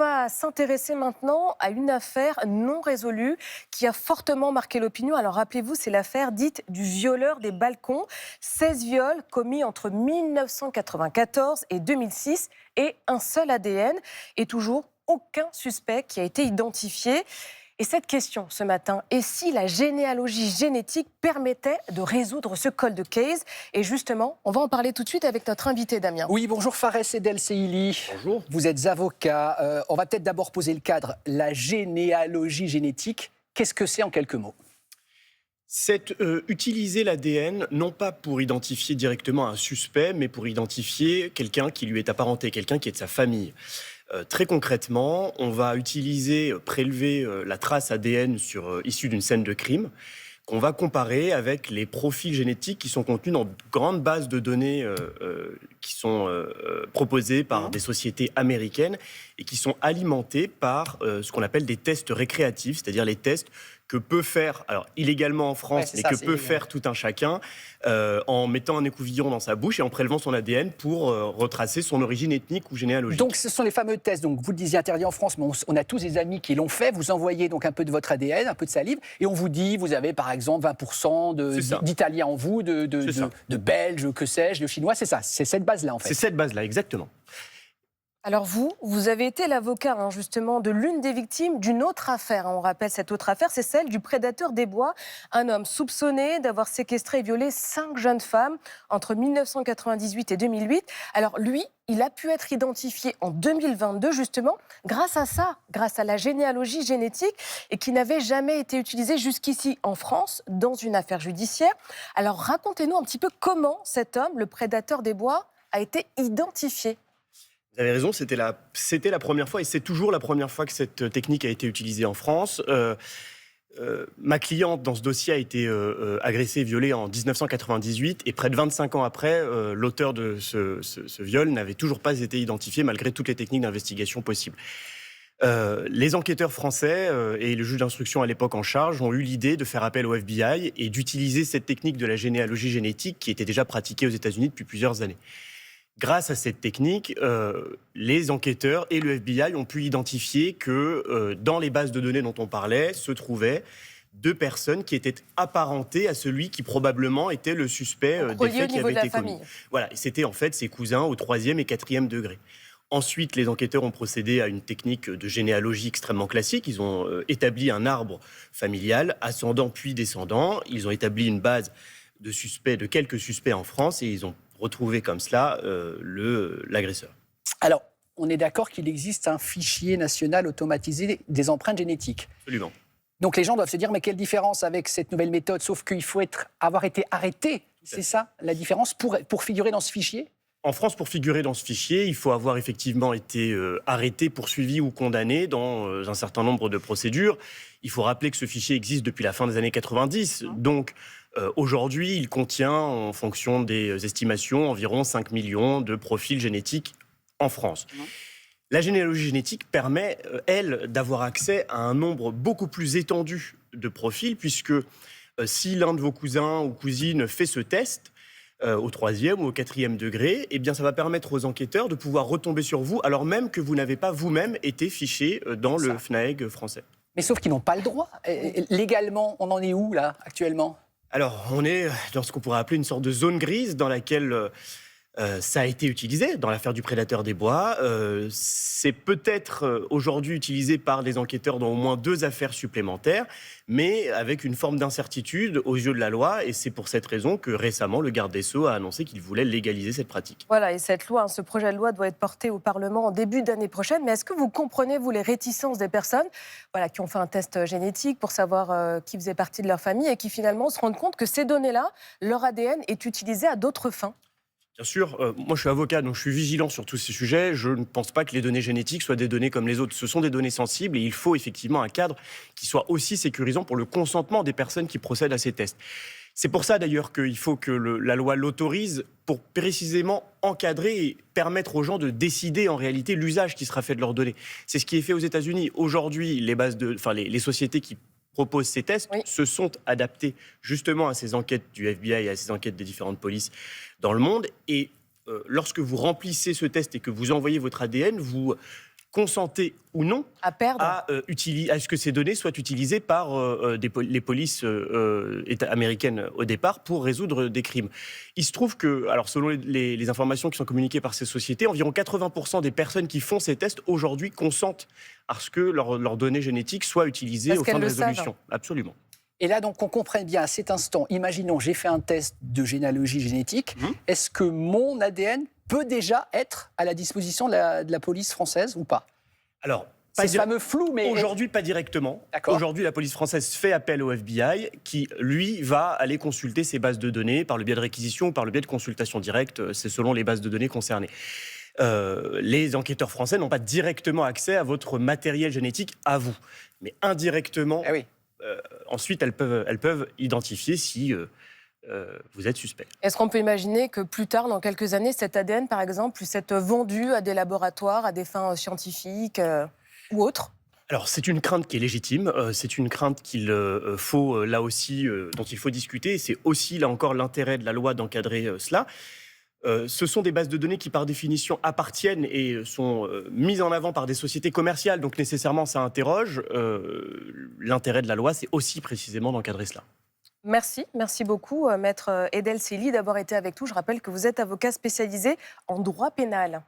va s'intéresser maintenant à une affaire non résolue qui a fortement marqué l'opinion. Alors rappelez-vous, c'est l'affaire dite du violeur des balcons. 16 viols commis entre 1994 et 2006 et un seul ADN et toujours aucun suspect qui a été identifié. Et cette question ce matin, et si la généalogie génétique permettait de résoudre ce cold case? Et justement, on va en parler tout de suite avec notre invité Damien. Oui, bonjour Fares Edel Seili. Bonjour. Vous êtes avocat. On va peut-être d'abord poser le cadre. La généalogie génétique, qu'est-ce que c'est en quelques mots? C'est utiliser l'ADN, non pas pour identifier directement un suspect, mais pour identifier quelqu'un qui lui est apparenté, quelqu'un qui est de sa famille. Très concrètement, on va prélever la trace ADN issue d'une scène de crime, qu'on va comparer avec les profils génétiques qui sont contenus dans de grandes bases de données qui sont proposées par des sociétés américaines et qui sont alimentées par ce qu'on appelle des tests récréatifs, c'est-à-dire les tests que peut faire, alors illégalement en France, mais que peut faire tout un chacun en mettant un écouvillon dans sa bouche et en prélevant son ADN pour retracer son origine ethnique ou généalogique. Donc ce sont les fameux tests, donc vous le disiez interdit en France, mais on a tous des amis qui l'ont fait. Vous envoyez donc un peu de votre ADN, un peu de salive, et on vous dit, vous avez par exemple 20% d'Italiens en vous, de Belges, que sais-je, de Chinois, c'est ça, c'est cette base-là en fait. C'est cette base-là, exactement. Alors vous avez été l'avocat justement de l'une des victimes d'une autre affaire. On rappelle cette autre affaire, c'est celle du prédateur des bois, un homme soupçonné d'avoir séquestré et violé 5 jeunes femmes entre 1998 et 2008. Alors lui, il a pu être identifié en 2022 justement grâce à ça, grâce à la généalogie génétique et qui n'avait jamais été utilisée jusqu'ici en France dans une affaire judiciaire. Alors racontez-nous un petit peu comment cet homme, le prédateur des bois, a été identifié. Vous avez raison, c'était la première fois et c'est toujours la première fois que cette technique a été utilisée en France. Ma cliente dans ce dossier a été agressée et violée en 1998 et près de 25 ans après, l'auteur de ce viol n'avait toujours pas été identifié malgré toutes les techniques d'investigation possibles. Les enquêteurs français et le juge d'instruction à l'époque en charge ont eu l'idée de faire appel au FBI et d'utiliser cette technique de la généalogie génétique qui était déjà pratiquée aux États-Unis depuis plusieurs années. Grâce à cette technique, les enquêteurs et le FBI ont pu identifier que dans les bases de données dont on parlait se trouvaient 2 personnes qui étaient apparentées à celui qui probablement était le suspect des faits qui avaient été commis. Voilà, et c'était en fait ses cousins au 3e et 4e degré. Ensuite, les enquêteurs ont procédé à une technique de généalogie extrêmement classique. Ils ont établi un arbre familial, ascendant puis descendant. Ils ont établi une base de quelques suspects en France et ils ont retrouvé comme cela l'agresseur. Alors, on est d'accord qu'il existe un fichier national automatisé des empreintes génétiques. Absolument. Donc les gens doivent se dire, mais quelle différence avec cette nouvelle méthode, sauf qu'il faut avoir été arrêté. C'est ça la différence pour figurer dans ce fichier ? En France, pour figurer dans ce fichier, il faut avoir effectivement été arrêté, poursuivi ou condamné dans un certain nombre de procédures. Il faut rappeler que ce fichier existe depuis la fin des années 90. Donc, aujourd'hui, il contient, en fonction des estimations, environ 5 millions de profils génétiques en France. La généalogie génétique permet, elle, d'avoir accès à un nombre beaucoup plus étendu de profils, puisque si l'un de vos cousins ou cousines fait ce test, au 3e ou au 4e degré, eh bien, ça va permettre aux enquêteurs de pouvoir retomber sur vous, alors même que vous n'avez pas vous-même été fiché dans le FNAEG français. Mais sauf qu'ils n'ont pas le droit. Légalement, on en est où, là, actuellement ? Alors, on est dans ce qu'on pourrait appeler une sorte de zone grise dans laquelle ça a été utilisé dans l'affaire du prédateur des bois. C'est peut-être aujourd'hui utilisé par les enquêteurs dans au moins 2 affaires supplémentaires, mais avec une forme d'incertitude aux yeux de la loi. Et c'est pour cette raison que récemment, le garde des Sceaux a annoncé qu'il voulait légaliser cette pratique. Voilà, et cette loi, ce projet de loi doit être porté au Parlement en début d'année prochaine. Mais est-ce que vous comprenez, vous, les réticences des personnes qui ont fait un test génétique pour savoir qui faisait partie de leur famille et qui finalement se rendent compte que ces données-là, leur ADN, est utilisé à d'autres fins ? Bien sûr, moi je suis avocat, donc je suis vigilant sur tous ces sujets. Je ne pense pas que les données génétiques soient des données comme les autres. Ce sont des données sensibles et il faut effectivement un cadre qui soit aussi sécurisant pour le consentement des personnes qui procèdent à ces tests. C'est pour ça d'ailleurs qu'il faut que la loi l'autorise pour précisément encadrer et permettre aux gens de décider en réalité l'usage qui sera fait de leurs données. C'est ce qui est fait aux États-Unis. Aujourd'hui, les sociétés qui proposent ces tests se sont adaptés justement à ces enquêtes du FBI et à ces enquêtes des différentes polices dans le monde. Et lorsque vous remplissez ce test et que vous envoyez votre ADN, vous consentaient ou non À perdre. à ce que ces données soient utilisées par les polices américaines au départ pour résoudre des crimes. Il se trouve que, alors selon les informations qui sont communiquées par ces sociétés, environ 80% des personnes qui font ces tests aujourd'hui consentent à ce que leurs données génétiques soient utilisées aux fins de résolution. Absolument. Et là, donc, on comprenne bien à cet instant, imaginons, j'ai fait un test de généalogie génétique, est-ce que mon ADN peut déjà être à la disposition de la police française ou pas? Alors, c'est ce fameux flou, mais... Aujourd'hui, pas directement. Aujourd'hui, la police française fait appel au FBI, qui, lui, va aller consulter ces bases de données par le biais de réquisition ou par le biais de consultation directe. C'est selon les bases de données concernées. Les enquêteurs français n'ont pas directement accès à votre matériel génétique à vous. Mais indirectement... Ah oui. Ensuite, elles peuvent identifier si vous êtes suspect. Est-ce qu'on peut imaginer que plus tard, dans quelques années, cet ADN, par exemple, puisse être vendu à des laboratoires, à des fins scientifiques ou autres? Alors, c'est une crainte qui est légitime. C'est une crainte faut, là aussi, dont il faut discuter. C'est aussi, là encore, l'intérêt de la loi d'encadrer cela. Ce sont des bases de données qui, par définition, appartiennent et sont mises en avant par des sociétés commerciales. Donc, nécessairement, ça interroge. L'intérêt de la loi, c'est aussi précisément d'encadrer cela. Merci beaucoup, Maître Edel Sely, d'avoir été avec nous. Je rappelle que vous êtes avocat spécialisé en droit pénal.